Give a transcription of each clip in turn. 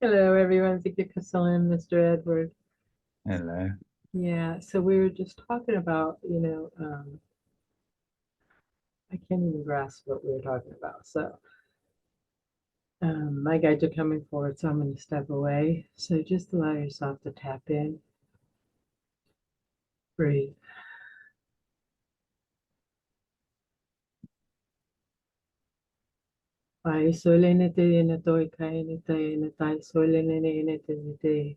Hello, everyone. Vickiecrystalynn, Mr. Edward. Hello. Yeah, so we were just talking about, I can't even grasp what we were talking about. So, my guides are coming forward, so I'm going to step away. So just allow yourself to tap in, breathe. Ai solenete na toi kai na tai na tai solenene na te te.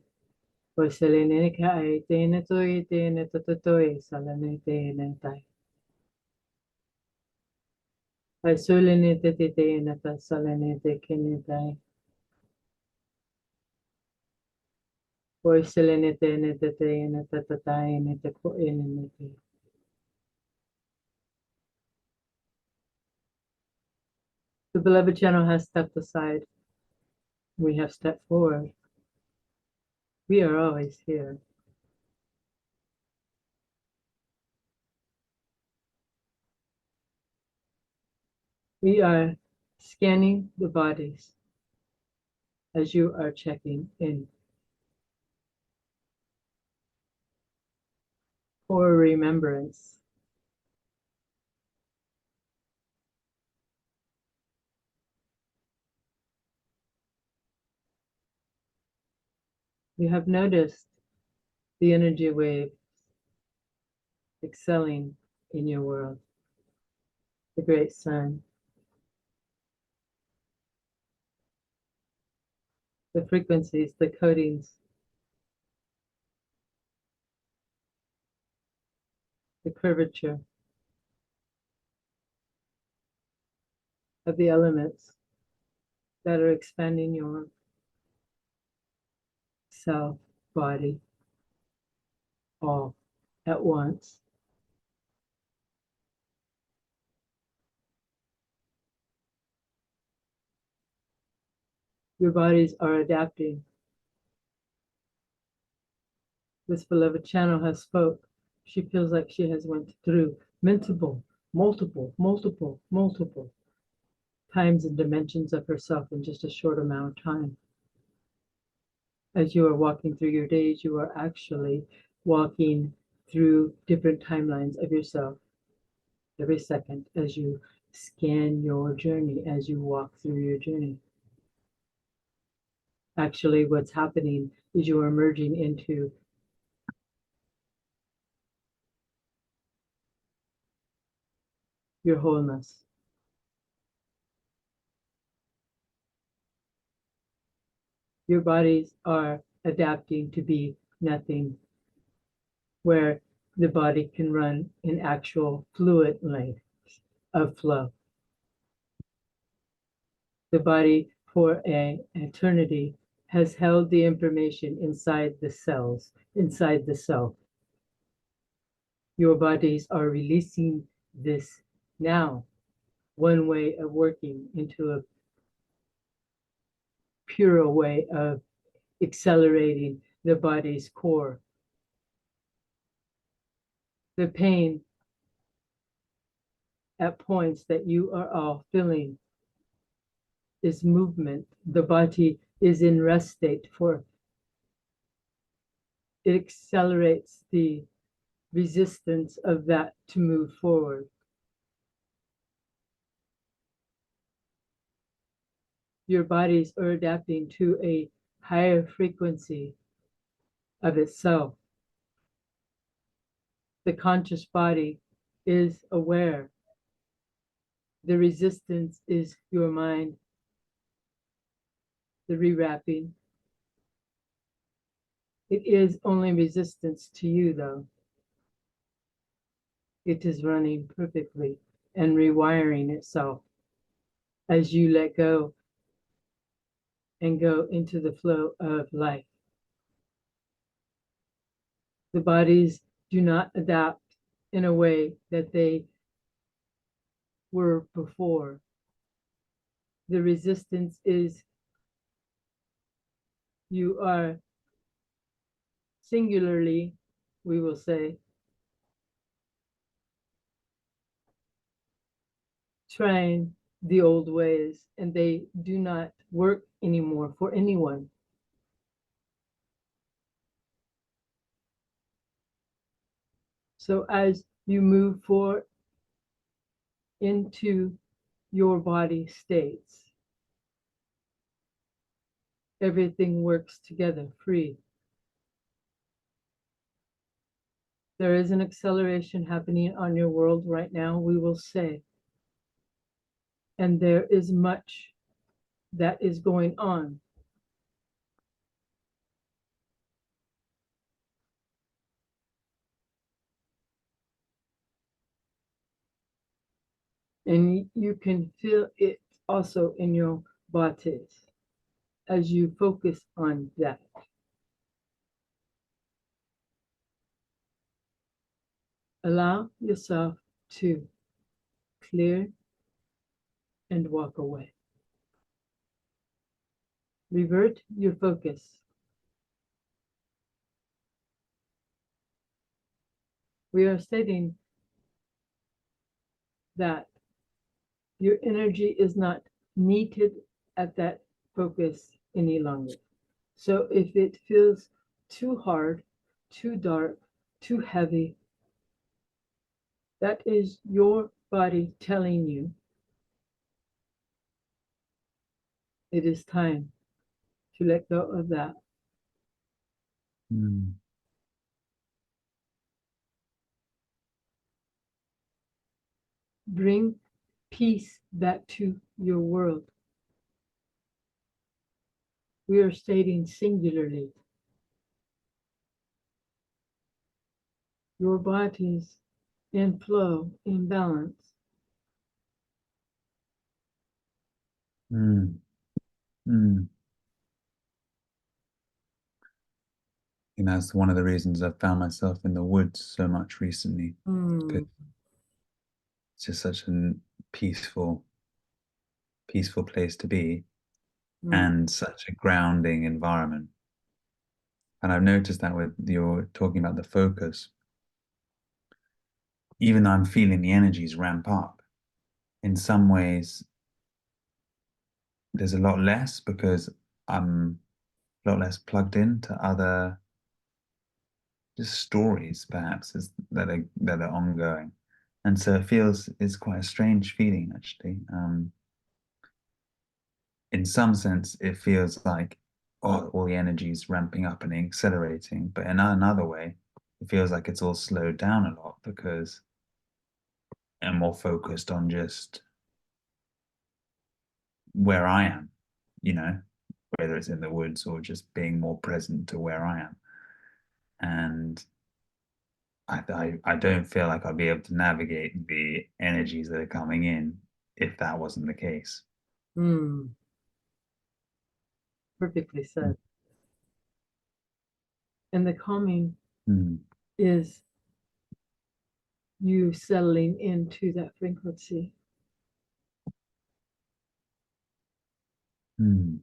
O solenene ka ai te na toi te na toi solenete na tai. Ai solenete te na ta solenete ke na tai. The beloved channel has stepped aside. We have stepped forward. We are always here. We are scanning the bodies as you are checking in for remembrance. You have noticed the energy wave excelling in your world, the great sun, the frequencies, the codings, the curvature of the elements that are expanding your self, body, all at once. Your bodies are adapting. This beloved channel has spoke. She feels like she has went through multiple times and dimensions of herself in just a short amount of time. As you are walking through your days, you are actually walking through different timelines of yourself every second as you scan your journey, as you walk through your journey. Actually, what's happening is you are merging into your wholeness. Your bodies are adapting to be nothing, where the body can run in actual fluid length of flow. The body for an eternity has held the information inside the cells, inside the self. Your bodies are releasing this now, one way of working into a purer way of accelerating the body's core. The pain at points that you are all feeling is movement. The body is in rest state for it accelerates the resistance of that to move forward. Your bodies are adapting to a higher frequency of itself. The conscious body is aware. The resistance is your mind, the rewrapping. It is only resistance to you, though. It is running perfectly and rewiring itself as you let go and go into the flow of life. The bodies do not adapt in a way that they were before. The resistance is you are singularly, we will say, trying the old ways, and they do not work anymore for anyone. So as you move forward into your body states, everything works together, free. There is an acceleration happening on your world right now, we will say. And there is much that is going on. And you can feel it also in your bodies as you focus on that. Allow yourself to clear and walk away. Revert your focus. We are stating that your energy is not needed at that focus any longer. So if it feels too hard, too dark, too heavy, that is your body telling you it is time to let go of that. Mm. Bring peace back to your world. We are stating singularly. Your body's in flow, in balance. Mm. Mm. And that's one of the reasons I've found myself in the woods so much recently. Mm. It's just such a peaceful, peaceful place to be Mm. and such a grounding environment. And I've noticed that with you're talking about the focus, even though I'm feeling the energies ramp up, in some ways, there's a lot less because I'm a lot less plugged into other just stories, perhaps, that are ongoing. And so it feels it's quite a strange feeling, actually. In some sense, it feels like all the energy is ramping up and accelerating, but in another way, it feels like it's all slowed down a lot because I'm more focused on just where I am, you know, whether it's in the woods or just being more present to where I am. And I don't feel like I'll be able to navigate the energies that are coming in if that wasn't the case. Mm. Perfectly said. And the calming Mm. is you settling into that frequency. Mm.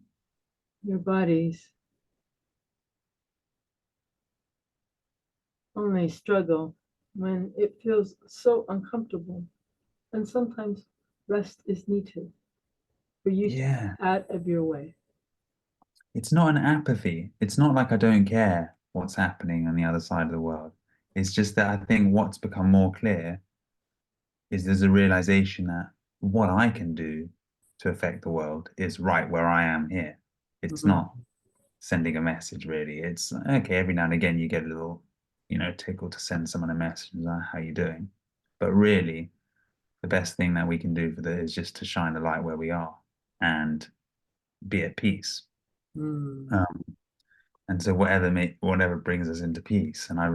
Your body's only struggle when it feels so uncomfortable. And sometimes rest is needed for you to get Yeah, out of your way. it's not an apathy. It's not like I don't care what's happening on the other side of the world. It's just that I think what's become more clear is there's a realization that what I can do to affect the world is right where I am here. It's Mhm. not sending a message really. It's okay, every now and again you get a little, tickle to send someone a message like, how you doing? But really, the best thing that we can do for that is just to shine the light where we are and be at peace. Mm. Um, and so whatever brings us into peace. And I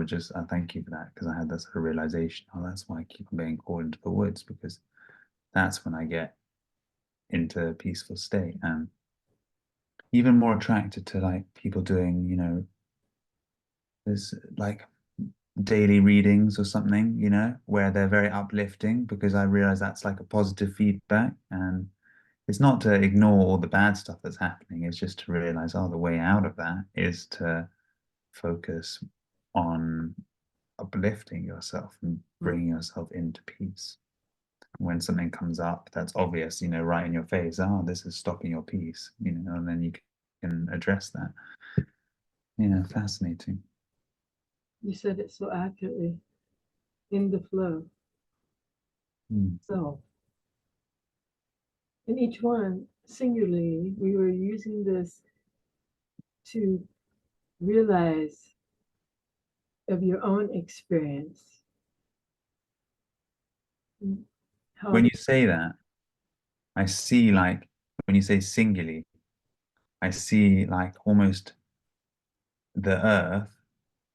thank you for that because I had that sort of realization. Oh, that's why I keep on being called into the woods because that's when I get into a peaceful state and even more attracted to like people doing, there's like daily readings or something, where they're very uplifting because I realize that's like a positive feedback. And it's not to ignore all the bad stuff that's happening, it's just to realize, oh, the way out of that is to focus on uplifting yourself and Mm. bringing yourself into peace. When something comes up that's obvious, right in your face, oh, this is stopping your peace, and then you can address that. Fascinating. You said it so accurately. in the flow. Mm. So, in each one, singularly, we were using this to realize of your own experience. How When you say that, I see like when you say singularly, I see like almost the earth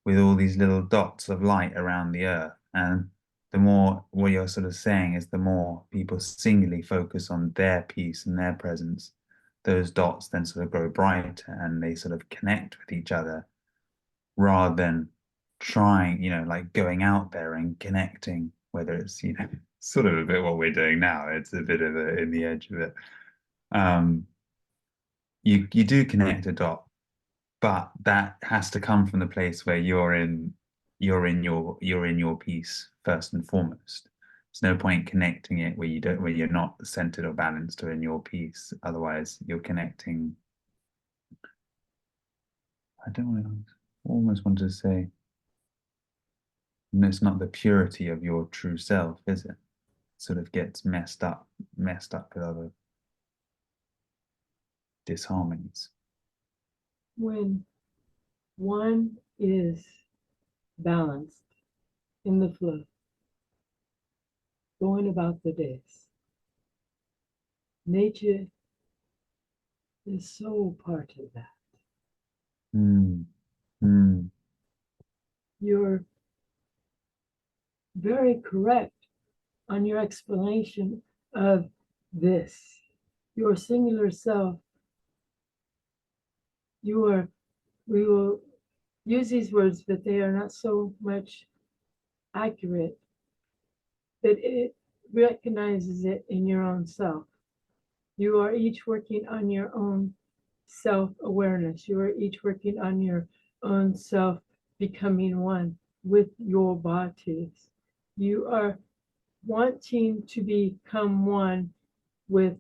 with all these little dots of light around the earth. And the more what you're sort of saying is the more people singularly focus on their peace and their presence, those dots then sort of grow brighter and they sort of connect with each other rather than trying, like going out there and connecting, whether it's, sort of a bit what we're doing now. It's a bit of in the edge of it. Um, you do connect a dot, but that has to come from the place where you're in your piece first and foremost. There's no point connecting it where you're not centered or balanced or in your piece. Otherwise, you're connecting. I don't want to almost want to say, it's not the purity of your true self, is it? Sort of gets messed up with other disharmonies. when one is balanced in the flow, going about the days, nature is so part of that. Mm, mm, You're very correct on your explanation of this. Your singular self, you are, we will use these words, but they are not so much accurate, that it recognizes it in your own self. You are each working on your own self awareness. You are each working on your own self becoming one with your bodies. You are wanting to become one with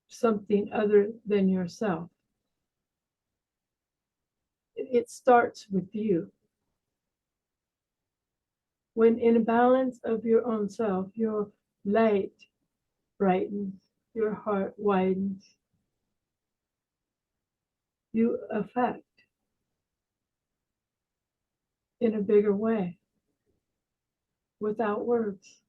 something other than yourself. It starts with you. When in a balance of your own self, your light brightens, your heart widens, you affect in a bigger way without words.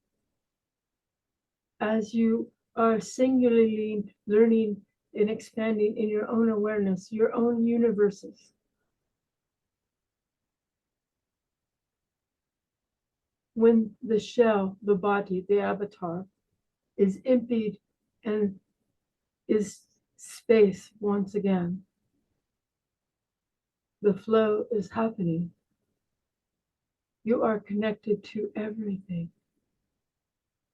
As you are singularly learning and expanding in your own awareness, your own universes, when the shell, the body, the avatar is emptied and is space once again, the flow is happening. You are connected to everything.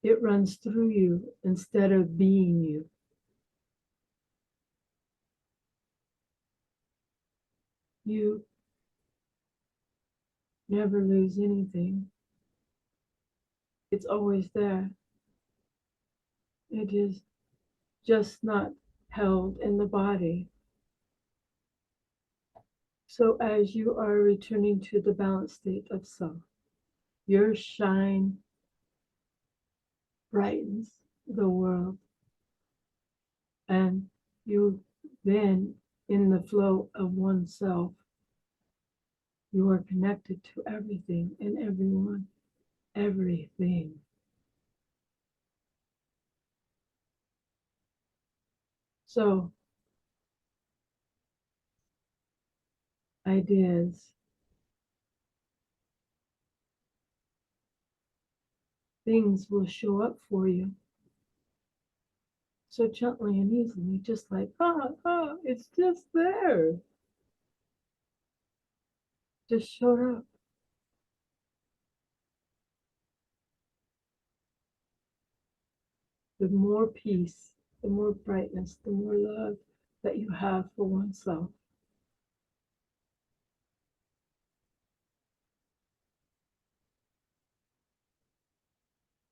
It runs through you instead of being you. You never lose anything. It's always there. It is just not held in the body. So as you are returning to the balanced state of self, your shine brightens the world, and you then, in the flow of oneself, you are connected to everything and everyone, everything. So ideas, things will show up for you so gently and easily, just like, it's just there. Just showed up. The more peace, the more brightness, the more love that you have for oneself.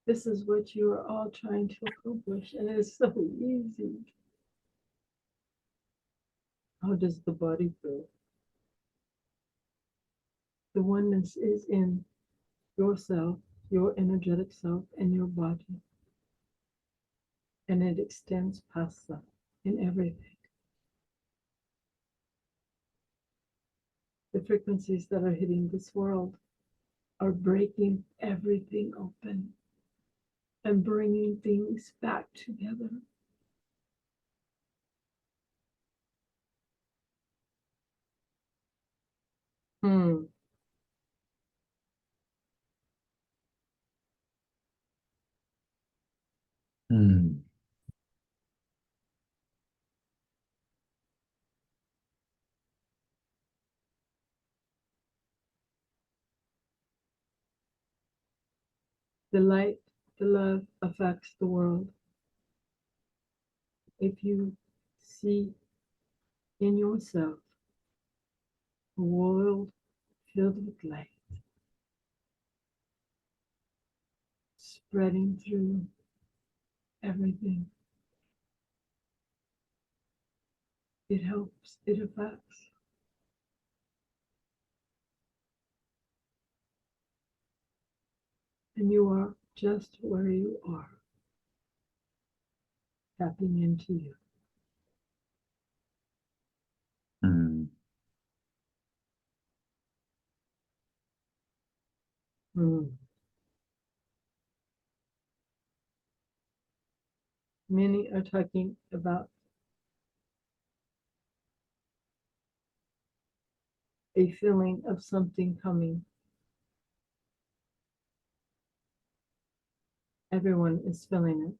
This is what you are all trying to accomplish, and it is so easy. How does the body feel? The oneness is in yourself, your energetic self, and your body. And it extends past that in everything. The frequencies that are hitting this world are breaking everything open and bringing things back together. Hmm. Hmm. The light, the love affects the world. If you see in yourself a world filled with light, spreading through everything, it helps, it affects. And you are just where you are, tapping into you. Hmm. Hmm. Many are talking about a feeling of something coming. Everyone is feeling it.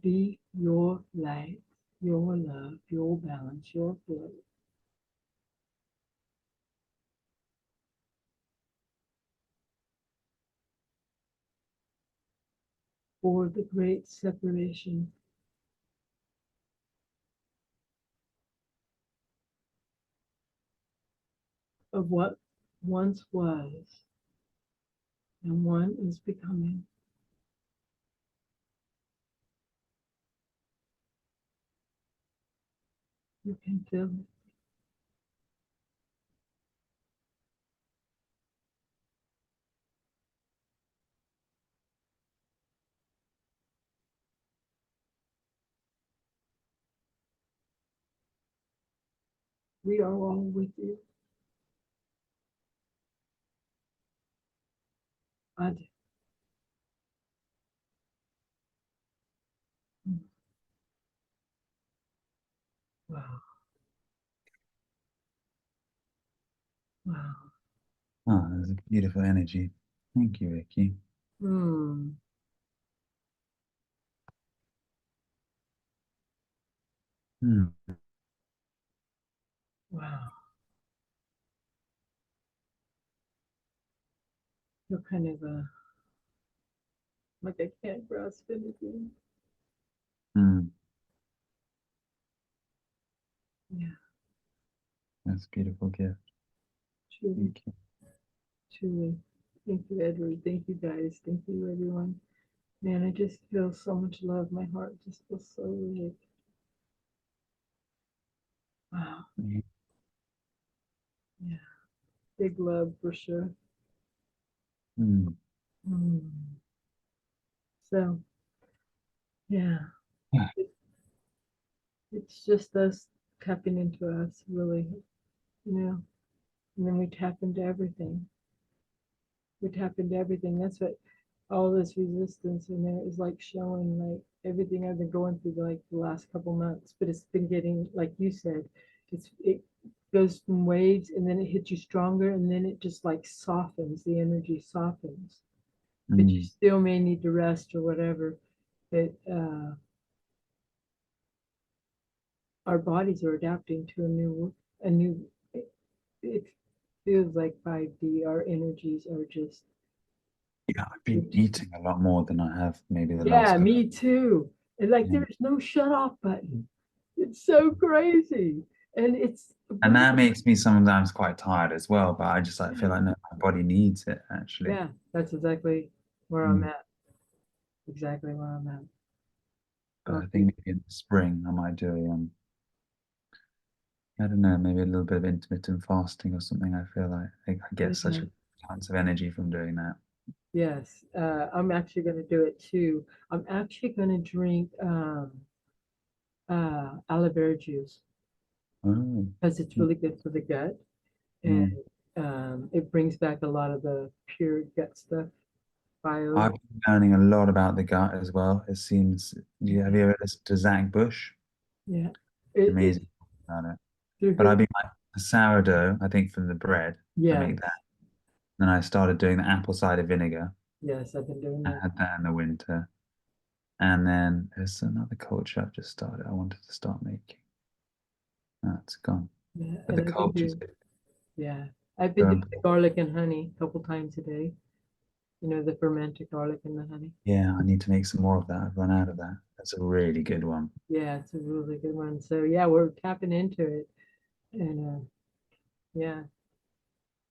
Be your light, your love, your balance, your flow for the great separation of what once was and one is becoming. You can feel it. We are all with you. Ad. Wow. Wow. Oh, there's a beautiful energy. Thank you, Vicky. Hmm. Hmm. Wow. You're kind of like I can't grasp anything. Hmm. Yeah, That's a beautiful gift. truly, Thank you. truly. Thank you, Edward. Thank you, guys. Thank you, everyone. Man, I just feel so much love. My heart just feels so big. Wow. Yeah. Big love for sure. Hmm. Mm. So, yeah, Yeah. it, it's just us tapping into us, really, you know, and then we tap into everything. We tap into everything. That's what all this resistance in there is like showing, like everything I've been going through like the last couple months. But it's been getting, like you said, it goes from waves and then it hits you stronger and then it just like softens. The energy softens, but you Hmm. still may need to rest or whatever. But our bodies are adapting to a new. It feels like 5D. Our energies are just. Yeah, I've been eating a lot more than I have maybe the last Yeah, couple. me too. And like Yeah. there's no shut off button. It's so crazy. And it's And what that makes me sometimes quite tired as well, but I just like feel yeah. like no, my body needs it actually. Yeah, that's exactly where I'm Mm. at. Exactly where I'm at. But I Okay. think maybe in the spring I might do I don't know, maybe a little bit of intermittent fasting or something. I feel like I get such Yeah. a tons of energy from doing that. Yes. I'm actually going to do it too. I'm actually going to drink aloe vera juice Oh, because it's really good for the gut, and mm. it brings back a lot of the pure gut stuff. Bio. I've been learning a lot about the gut as well. It seems, have you ever listened to Zach Bush? Yeah. It's Amazing about it. through But I've his. been like the sourdough, I think from the bread, I make that. Yes. Then I started doing the apple cider vinegar. Yes, I've been doing I that. had that in the winter. And then there's another culture I've just started. I wanted to start making. Oh, it's gone. Yeah, But and the I've been culture's doing. good. Yeah, I've been So doing the important. garlic and honey a couple times a day. You know, the fermented garlic and the honey. Yeah, I need to make some more of that. I've run out of that. That's a really good one. Yeah, it's a really good one. So yeah, we're tapping into it, and yeah,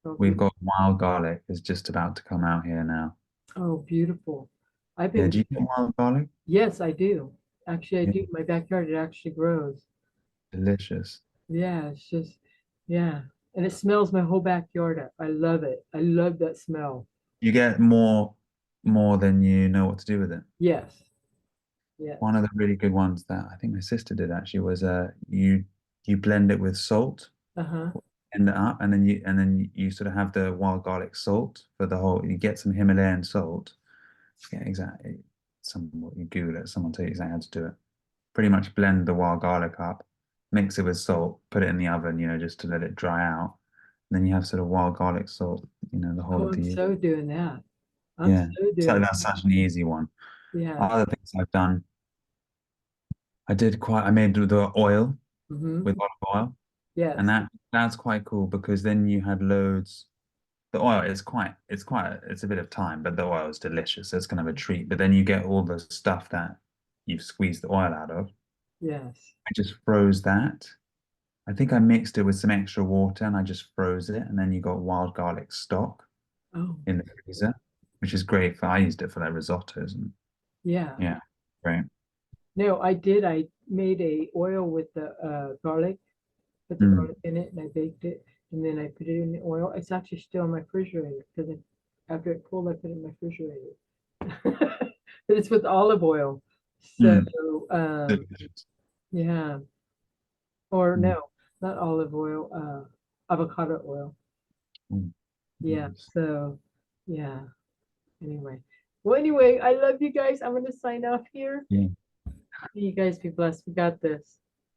so We've good. got wild garlic is just about to come out here now. Oh, beautiful. I've Yeah, been. do you get wild garlic? Yes, I do. Actually, I Yeah, do. My backyard, it actually grows. delicious. Yeah, it's just, yeah, and it smells my whole backyard up. I love it. I love that smell. You get more than you know what to do with it. Yes, yes. One of the really good ones that I think my sister did actually was you blend it with salt, Uh-huh. end it up, and then you sort of have the wild garlic salt for the whole. You get some Himalayan salt. Yeah, exactly. You Google it, someone tell you exactly how to do it. Pretty much blend the wild garlic up, mix it with salt, put it in the oven, just to let it dry out. And then you have sort of wild garlic salt, the whole Oh, of I'm the year. so doing that. I'm Yeah, so so doing that's that. such an easy one. Yes. Other things I've done, I made the oil Mm-hmm. with olive oil, and Yes. that's quite cool because then you had loads. The oil is it's a bit of time, but the oil is delicious. So it's kind of a treat. But then you get all the stuff that you've squeezed the oil out of. Yes. I just froze that. I think I mixed it with some extra water and I just froze it. And then you got wild garlic stock Oh, in the freezer, which is great I used it for like risottos and yeah. yeah, great. No, I did. I made a oil with the garlic, put the Mm, garlic in it, and I baked it, and then I put it in the oil. It's actually still in my refrigerator because after it cooled, I put it in my refrigerator. But it's with olive oil. So, mm, um, delicious. yeah. Or Mm, no, not olive oil, avocado oil. mm, Yeah. nice. So, yeah. Anyway. Well, anyway, I love you guys. I'm going to sign off here. Yeah. You guys be blessed. We got this.